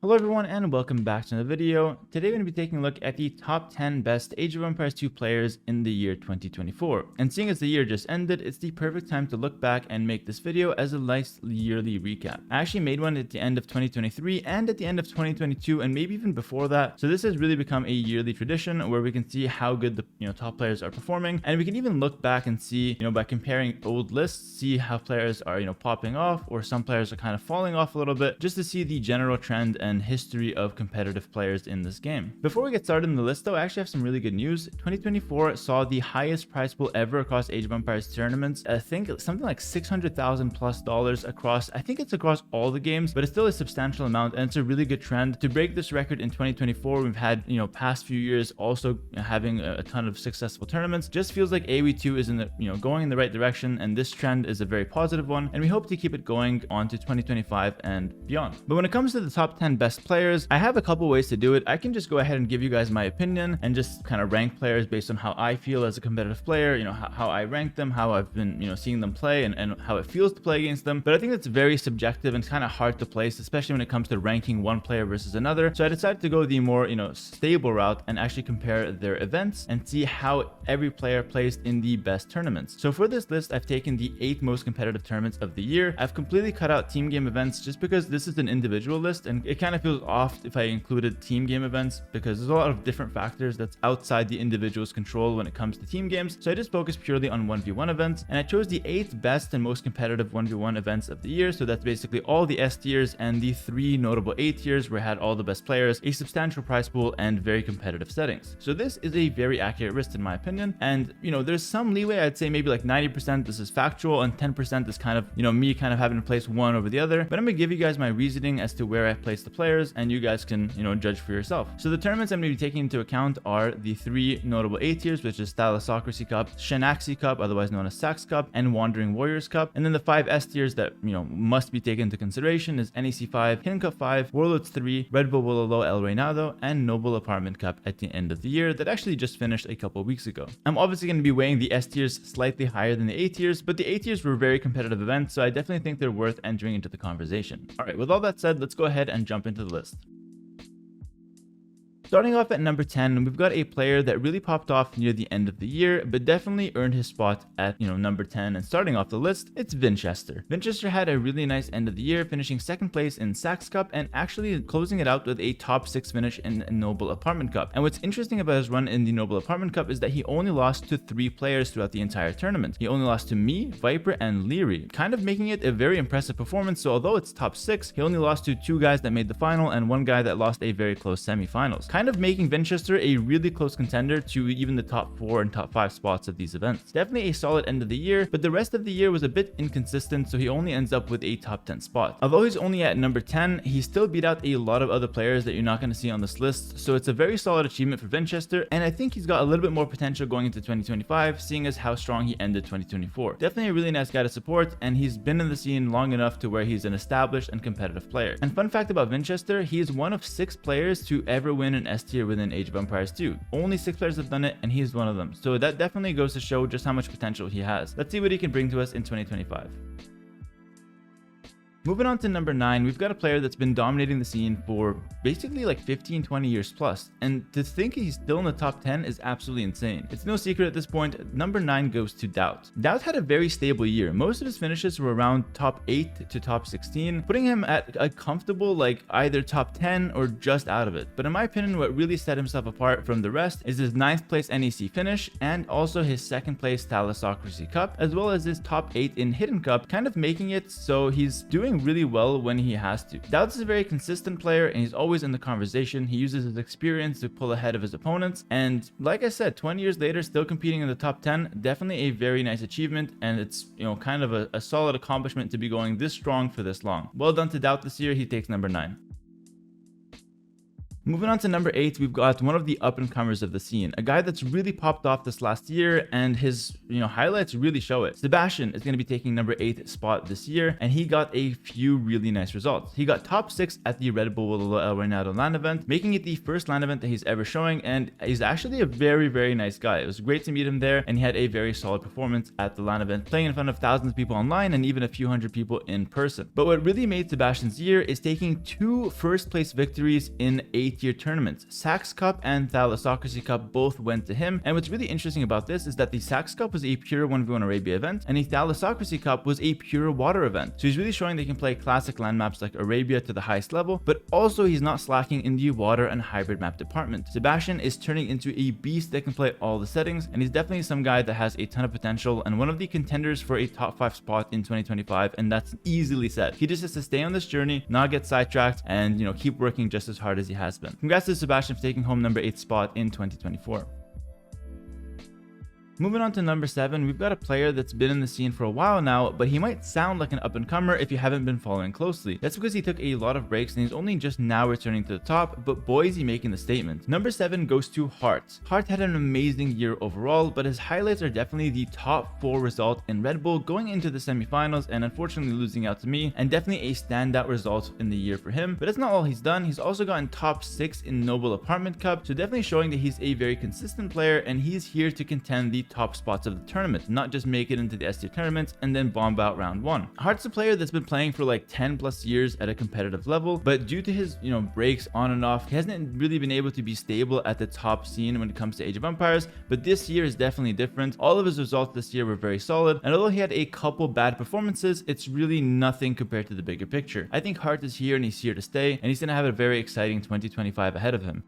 Hello everyone and welcome back to another video. Today we're going to be taking a look at the top 10 best Age of Empires 2 players in the year 2024. And seeing as the year just ended, it's the perfect time to look back and make this video as a nice yearly recap. I actually made one at the end of 2023 and at the end of 2022 and maybe even before that. So this has really become a yearly tradition where we can see how good the top players are performing, and we can even look back and see, by comparing old lists, see how players are popping off, or some players are kind of falling off a little bit, just to see the general trend and history of competitive players in this game. Before we get started in the list though, I actually have some really good news. 2024 saw the highest prize pool ever across Age of Empires tournaments. I think something like $600,000+ across, I think it's across all the games, but it's still a substantial amount, and it's a really good trend. To break this record in 2024, we've had, past few years also having a ton of successful tournaments. Just feels like AoE2 is in the, going in the right direction, and this trend is a very positive one, and we hope to keep it going on to 2025 and beyond. But when it comes to the top 10 best players, I have a couple ways to do it. I can just go ahead and give you guys my opinion and just kind of rank players based on how I feel as a competitive player, how I rank them, how I've been, seeing them play, and how it feels to play against them. But I think that's very subjective and kind of hard to place, especially when it comes to ranking one player versus another. So I decided to go the more, stable route and actually compare their events and see how every player placed in the best tournaments. So for this list, I've taken the 8 most competitive tournaments of the year. I've completely cut out team game events just because this is an individual list, and it kind of feels off if I included team game events because there's a lot of different factors that's outside the individual's control when it comes to team games. So I just focused purely on 1v1 events, and I chose the 8 best and most competitive 1v1 events of the year. So that's basically all the S tiers and the 3 notable A tiers where I had all the best players, a substantial prize pool, and very competitive settings. So this is a very accurate list in my opinion, and there's some leeway. I'd say maybe like 90% this is factual and 10% is kind of me kind of having to place one over the other. But I'm gonna give you guys my reasoning as to where I placed the players, and you guys can judge for yourself. So the tournaments I'm going to be taking into account are the 3 notable A tiers, which is Thalassocracy Cup, Shenaxi Cup, otherwise known as Sax Cup, and Wandering Warriors Cup. And then the 5 S tiers that must be taken into consideration is NEC 5, Hidden Cup 5, Warlords 3, Red Bull Wololo El Reynado, and Noble Apartment Cup at the end of the year that actually just finished a couple weeks ago. I'm obviously going to be weighing the S tiers slightly higher than the A tiers, but the A tiers were very competitive events, so I definitely think they're worth entering into the conversation. All right, with all that said, let's go ahead and jump into the list. Starting off at number 10, we've got a player that really popped off near the end of the year, but definitely earned his spot at, number 10. And starting off the list, it's Vinchester. Vinchester had a really nice end of the year, finishing 2nd place in Sax Cup and actually closing it out with a top 6 finish in Noble Apartment Cup. And what's interesting about his run in the Noble Apartment Cup is that he only lost to 3 players throughout the entire tournament. He only lost to me, Viper, and Leary, kind of making it a very impressive performance. So although it's top 6, he only lost to 2 guys that made the final and 1 guy that lost a very close semifinals, kind of making Vinchester a really close contender to even the top 4 and top 5 spots of these events. Definitely a solid end of the year, but the rest of the year was a bit inconsistent, so he only ends up with a top 10 spot. Although he's only at number 10, he still beat out a lot of other players that you're not going to see on this list, so it's a very solid achievement for Vinchester, and I think he's got a little bit more potential going into 2025, seeing as how strong he ended 2024. Definitely a really nice guy to support, and he's been in the scene long enough to where he's an established and competitive player. And fun fact about Vinchester, he is one of 6 players to ever win an S tier within Age of Empires 2. Only 6 players have done it, and he's one of them. So that definitely goes to show just how much potential he has. Let's see what he can bring to us in 2025. Moving on to number 9, we've got a player that's been dominating the scene for basically like 15-20 years plus, and to think he's still in the top 10 is absolutely insane. It's no secret at this point, number 9 goes to Doubt. Doubt had a very stable year. Most of his finishes were around top 8 to top 16, putting him at a comfortable like either top 10 or just out of it. But in my opinion, what really set himself apart from the rest is his 9th place NEC finish and also his 2nd place Thalassocracy Cup, as well as his top 8 in Hidden Cup, kind of making it so he's doing really well when he has to. Doubts is a very consistent player, and he's always in the conversation. He uses his experience to pull ahead of his opponents, and like I said, 20 years later still competing in the top 10, definitely a very nice achievement, and it's kind of a solid accomplishment to be going this strong for this long. Well done to Doubt this year. He takes number 9. Moving on to number 8, we've got one of the up-and-comers of the scene, a guy that's really popped off this last year, and his highlights really show it. Sebastian is going to be taking number 8 spot this year, and he got a few really nice results. He got top 6 at the Red Bull El Reynado LAN event, making it the first LAN event that he's ever showing, and he's actually a very, very nice guy. It was great to meet him there, and he had a very solid performance at the LAN event, playing in front of thousands of people online and even a few hundred people in person. But what really made Sebastian's year is taking 2 first-place victories in 8-year tournaments. Sax Cup and Thalassocracy Cup both went to him, and what's really interesting about this is that the Sax Cup was a pure 1v1 Arabia event, and the Thalassocracy Cup was a pure water event. So he's really showing they can play classic land maps like Arabia to the highest level, but also he's not slacking in the water and hybrid map department. Sebastian is turning into a beast that can play all the settings, and he's definitely some guy that has a ton of potential and one of the contenders for a top 5 spot in 2025, and that's easily said. He just has to stay on this journey, not get sidetracked, and keep working just as hard as he has been. Congrats to Sebastian for taking home number 8 spot in 2024. Moving on to number 7, we've got a player that's been in the scene for a while now, but he might sound like an up-and-comer if you haven't been following closely. That's because he took a lot of breaks and he's only just now returning to the top, but boy is he making the statement. Number 7 goes to Hart. Hart had an amazing year overall, but his highlights are definitely the top 4 result in Red Bull going into the semifinals and unfortunately losing out to me, and definitely a standout result in the year for him. But that's not all he's done. He's also gotten top 6 in Noble Apartment Cup, so definitely showing that he's a very consistent player and he's here to contend the top spots of the tournament, not just make it into the S tier tournaments and then bomb out round 1. Hart's a player that's been playing for like 10 plus years at a competitive level, but due to his breaks on and off, he hasn't really been able to be stable at the top scene when it comes to Age of Empires. But this year is definitely different. All of his results this year were very solid, and although he had a couple bad performances, it's really nothing compared to the bigger picture. I think Hart is here and he's here to stay, and he's going to have a very exciting 2025 ahead of him.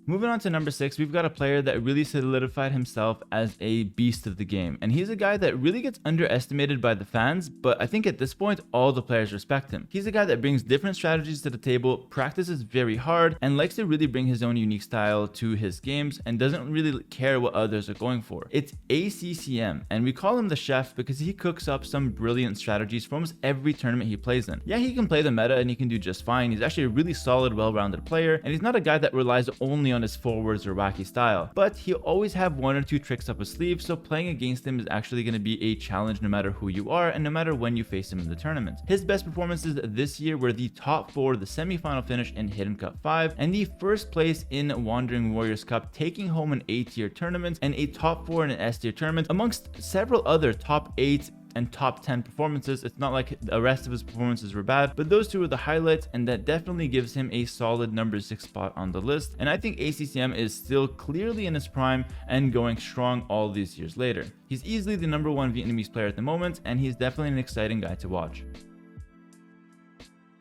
Moving on to number 6, we've got a player that really solidified himself as a beast of the game, and he's a guy that really gets underestimated by the fans, but I think at this point all the players respect him. He's a guy that brings different strategies to the table, practices very hard, and likes to really bring his own unique style to his games and doesn't really care what others are going for. It's ACCM, and we call him the chef because he cooks up some brilliant strategies for almost every tournament he plays in. Yeah, he can play the meta and he can do just fine. He's actually a really solid, well-rounded player, and he's not a guy that relies only on his forwards or wacky style, but he'll always have 1 or 2 tricks up his sleeve, so playing against him is actually going to be a challenge no matter who you are and no matter when you face him in the tournament. His best performances this year were the top 4, the semi-final finish in Hidden Cup 5, and the first place in Wandering Warriors Cup, taking home an A-tier tournament and a top 4 in an S-tier tournament amongst several other top 8 and top 10 performances. It's not like the rest of his performances were bad, but those 2 are the highlights, and that definitely gives him a solid number 6 spot on the list. And I think ACCM is still clearly in his prime and going strong all these years later. He's easily the number 1 Vietnamese player at the moment, and he's definitely an exciting guy to watch.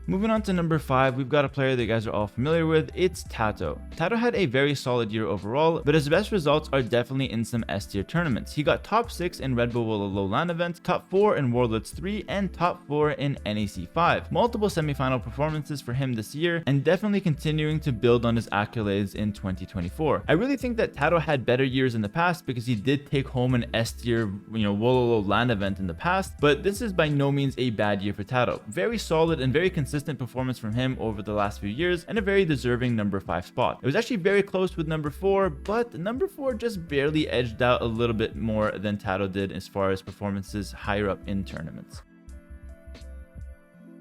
Moving on to number 5, we've got a player that you guys are all familiar with. It's Tato. Tato had a very solid year overall, but his best results are definitely in some S tier tournaments. He got top 6 in Red Bull Low LAN event, top 4 in Warlords 3, and top 4 in NAC 5. Multiple semifinal performances for him this year, and definitely continuing to build on his accolades in 2024. I really think that Tato had better years in the past because he did take home an S tier, Wololo LAN event in the past, but this is by no means a bad year for Tato. Very solid and very consistent performance from him over the last few years, and a very deserving number 5 spot. It was actually very close with number 4, but number 4 just barely edged out a little bit more than Tato did as far as performances higher up in tournaments.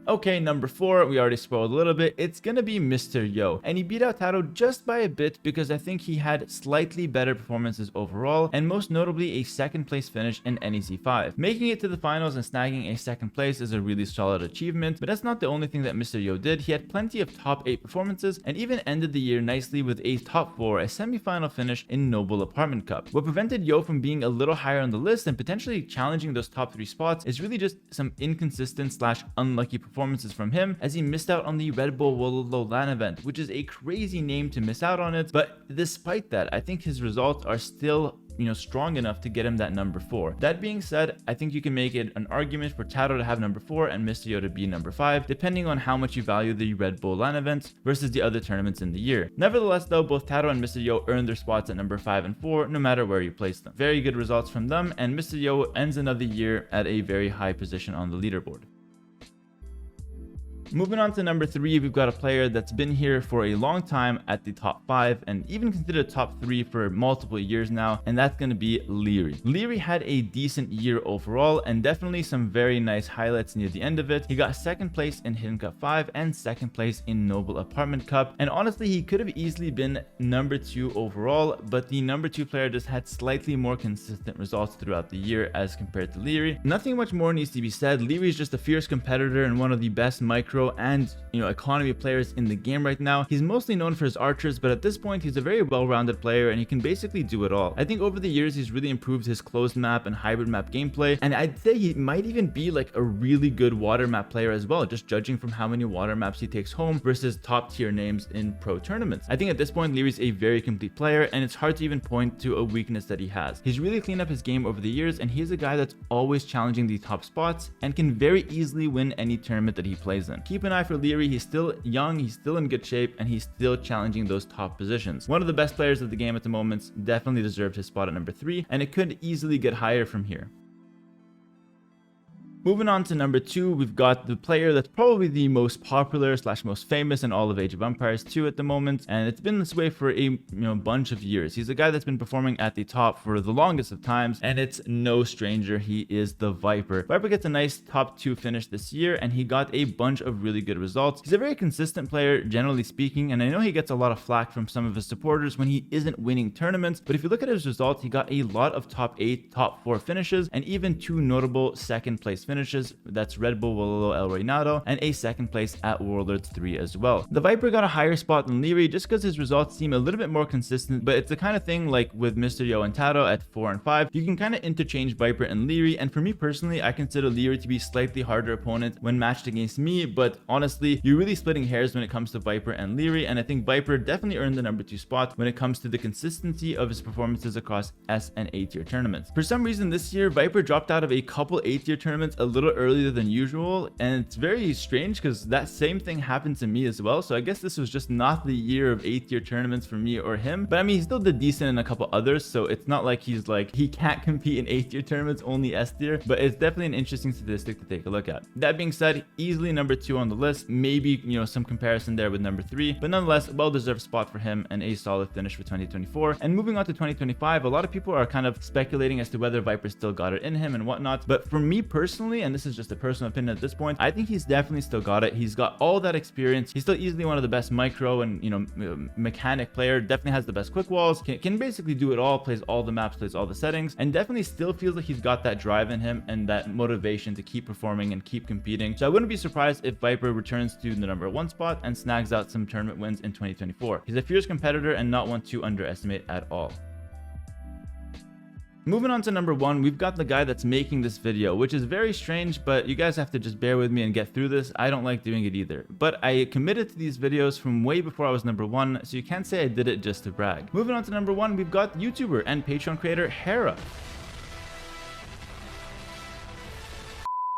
Okay, number 4, we already spoiled a little bit. It's gonna be Mr. Yo, and he beat out Tato just by a bit because I think he had slightly better performances overall, and most notably a 2nd place finish in NEC 5. Making it to the finals and snagging a 2nd place is a really solid achievement, but that's not the only thing that Mr. Yo did. He had plenty of top 8 performances and even ended the year nicely with a top 4, a semi-final finish in Noble Apartment Cup. What prevented Yo from being a little higher on the list and potentially challenging those top 3 spots is really just some inconsistent / unlucky performances from him, as he missed out on the Red Bull Wololo LAN event, which is a crazy name to miss out on it. But despite that, I think his results are still strong enough to get him that number 4. That being said, I think you can make it an argument for Tato to have number 4 and Mr. Yo to be number 5, depending on how much you value the Red Bull LAN events versus the other tournaments in the year. Nevertheless though, both Tato and Mr. Yo earned their spots at number 5 and 4 no matter where you place them. Very good results from them, and Mr. Yo ends another year at a very high position on the leaderboard. Moving on to number 3, we've got a player that's been here for a long time at the top 5 and even considered top 3 for multiple years now, and that's going to be Leary. Leary had a decent year overall and definitely some very nice highlights near the end of it. He got 2nd place in Hidden Cup 5 and 2nd place in Noble Apartment Cup, and honestly he could have easily been number 2 overall, but the number 2 player just had slightly more consistent results throughout the year as compared to Leary. Nothing much more needs to be said. Leary is just a fierce competitor and one of the best micro and economy players in the game right now. He's mostly known for his archers, but at this point he's a very well-rounded player and he can basically do it all. I think over the years he's really improved his closed map and hybrid map gameplay, and I'd say he might even be like a really good water map player as well, just judging from how many water maps he takes home versus top tier names in pro tournaments. I think at this point Leary's a very complete player and it's hard to even point to a weakness that he has. He's really cleaned up his game over the years and he's a guy that's always challenging the top spots and can very easily win any tournament that he plays in. Keep an eye for Leary. He's still young, he's still in good shape, and he's still challenging those top positions. One of the best players of the game at the moment, definitely deserved his spot at number 3, and it could easily get higher from here. Moving on to number 2, we've got the player that's probably the most popular / most famous in all of Age of Empires 2 at the moment, and it's been this way for a bunch of years. He's a guy that's been performing at the top for the longest of times, and it's no stranger. He is the Viper. Viper gets a nice top 2 finish this year, and he got a bunch of really good results. He's a very consistent player, generally speaking, and I know he gets a lot of flack from some of his supporters when he isn't winning tournaments, but if you look at his results, he got a lot of top 8, top 4 finishes, and even 2 notable 2nd place finishes. That's Red Bull Wololo El Reinado and a 2nd place at Warlords 3 as well. The Viper got a higher spot than Leary just because his results seem a little bit more consistent, but it's the kind of thing like with Mr. Yo and Taro at 4 and 5, you can kind of interchange Viper and Leary, and for me personally, I consider Leary to be slightly harder opponent when matched against me, but honestly, you're really splitting hairs when it comes to Viper and Leary, and I think Viper definitely earned the number 2 spot when it comes to the consistency of his performances across S and A tier tournaments. For some reason this year, Viper dropped out of a couple A tier tournaments a little earlier than usual, and it's very strange because that same thing happened to me as well, so I guess this was just not the year of 8 tier tournaments for me or him, but I mean he still did decent in a couple others, so it's not like he's like he can't compete in 8 tier tournaments, only S tier, but it's definitely an interesting statistic to take a look at. That being said, easily number 2 on the list, maybe some comparison there with number 3, but nonetheless well-deserved spot for him and a solid finish for 2024. And moving on to 2025, a lot of people are kind of speculating as to whether Viper still got it in him and whatnot, but for me personally, and this is just a personal opinion at this point, I think he's definitely still got it. He's got all that experience. He's still easily one of the best micro and mechanic player, definitely has the best quick walls, can basically do it all, plays all the maps, plays all the settings, and definitely still feels like he's got that drive in him and that motivation to keep performing and keep competing. So I wouldn't be surprised if Viper returns to the number 1 spot and snags out some tournament wins in 2024. He's a fierce competitor and not one to underestimate at all. Moving on to number 1, we've got the guy that's making this video, which is very strange, but you guys have to just bear with me and get through this. I don't like doing it either, but I committed to these videos from way before I was number 1, so you can't say I did it just to brag. Moving on to number 1, we've got YouTuber and Patreon creator Hera.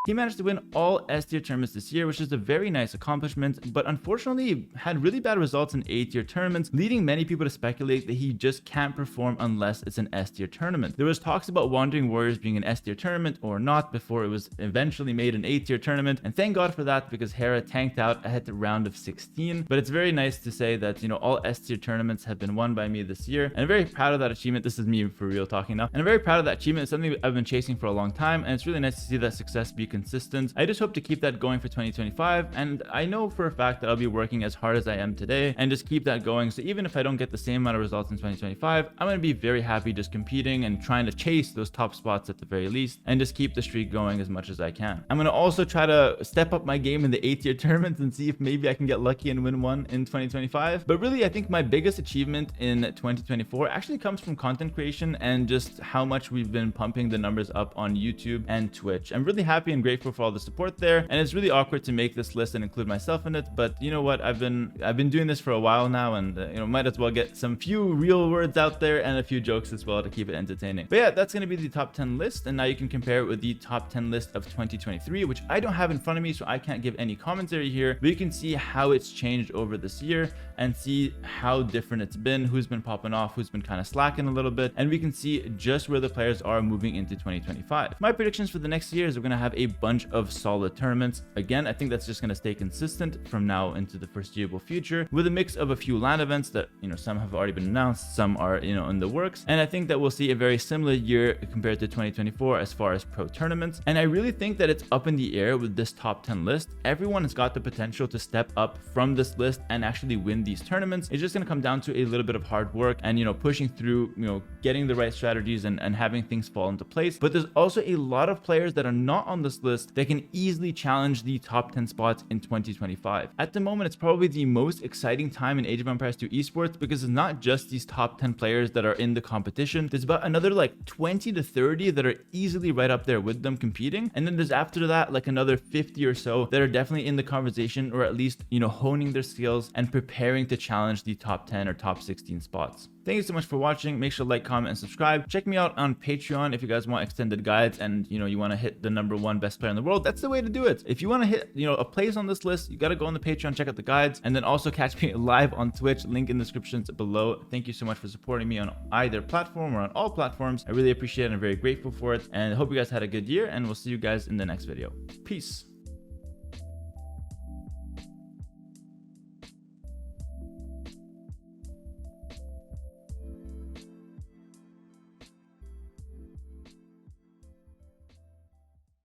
He managed to win all S tier tournaments this year, which is a very nice accomplishment, but unfortunately had really bad results in A tier tournaments, leading many people to speculate that he just can't perform unless it's an S tier tournament. There was talks about Wandering Warriors being an S tier tournament or not before it was eventually made an A tier tournament, and thank God for that because Hera tanked out ahead the round of 16. But it's very nice to say that all S tier tournaments have been won by me this year, and I'm very proud of that achievement. This is me for real talking now, and I'm very proud of that achievement. It's something I've been chasing for a long time, and it's really nice to see that success be consistent. I just hope to keep that going for 2025, and I know for a fact that I'll be working as hard as I am today and just keep that going. So even if I don't get the same amount of results in 2025, I'm going to be very happy just competing and trying to chase those top spots at the very least and just keep the streak going as much as I can. I'm going to also try to step up my game in the 8 tier tournaments and see if maybe I can get lucky and win one in 2025. But really, I think my biggest achievement in 2024 actually comes from content creation and just how much we've been pumping the numbers up on YouTube and Twitch. I'm really happy and grateful for all the support there, and it's really awkward to make this list and include myself in it, but you know what, I've been doing this for a while now, and might as well get some few real words out there and a few jokes as well to keep it entertaining. But yeah, that's going to be the top 10 list, and now you can compare it with the top 10 list of 2023, which I don't have in front of me, so I can't give any commentary here, but you can see how it's changed over this year and see how different it's been, who's been popping off, who's been kind of slacking a little bit, and we can see just where the players are moving into 2025. My predictions for the next year is we're going to have a bunch of solid tournaments. Again, I think that's just going to stay consistent from now into the foreseeable future, with a mix of a few LAN events that, some have already been announced, some are, in the works. And I think that we'll see a very similar year compared to 2024 as far as pro tournaments. And I really think that it's up in the air with this top 10 list. Everyone has got the potential to step up from this list and actually win these tournaments. It's just going to come down to a little bit of hard work and, pushing through, getting the right strategies and having things fall into place. But there's also a lot of players that are not on this list that can easily challenge the top 10 spots in 2025. At the moment, it's probably the most exciting time in Age of Empires 2 esports, because it's not just these top 10 players that are in the competition. There's about another like 20 to 30 that are easily right up there with them competing. And then there's after that like another 50 or so that are definitely in the conversation, or at least, honing their skills and preparing to challenge the top 10 or top 16 spots. Thank you so much for watching. Make sure to like, comment, and subscribe. Check me out on Patreon if you guys want extended guides and, you want to hit the #1 best player in the world. That's the way to do it. If you want to hit, a place on this list, you got to go on the Patreon, check out the guides, and then also catch me live on Twitch. Link in the descriptions below. Thank you so much for supporting me on either platform or on all platforms. I really appreciate it and I'm very grateful for it. And I hope you guys had a good year, and we'll see you guys in the next video. Peace.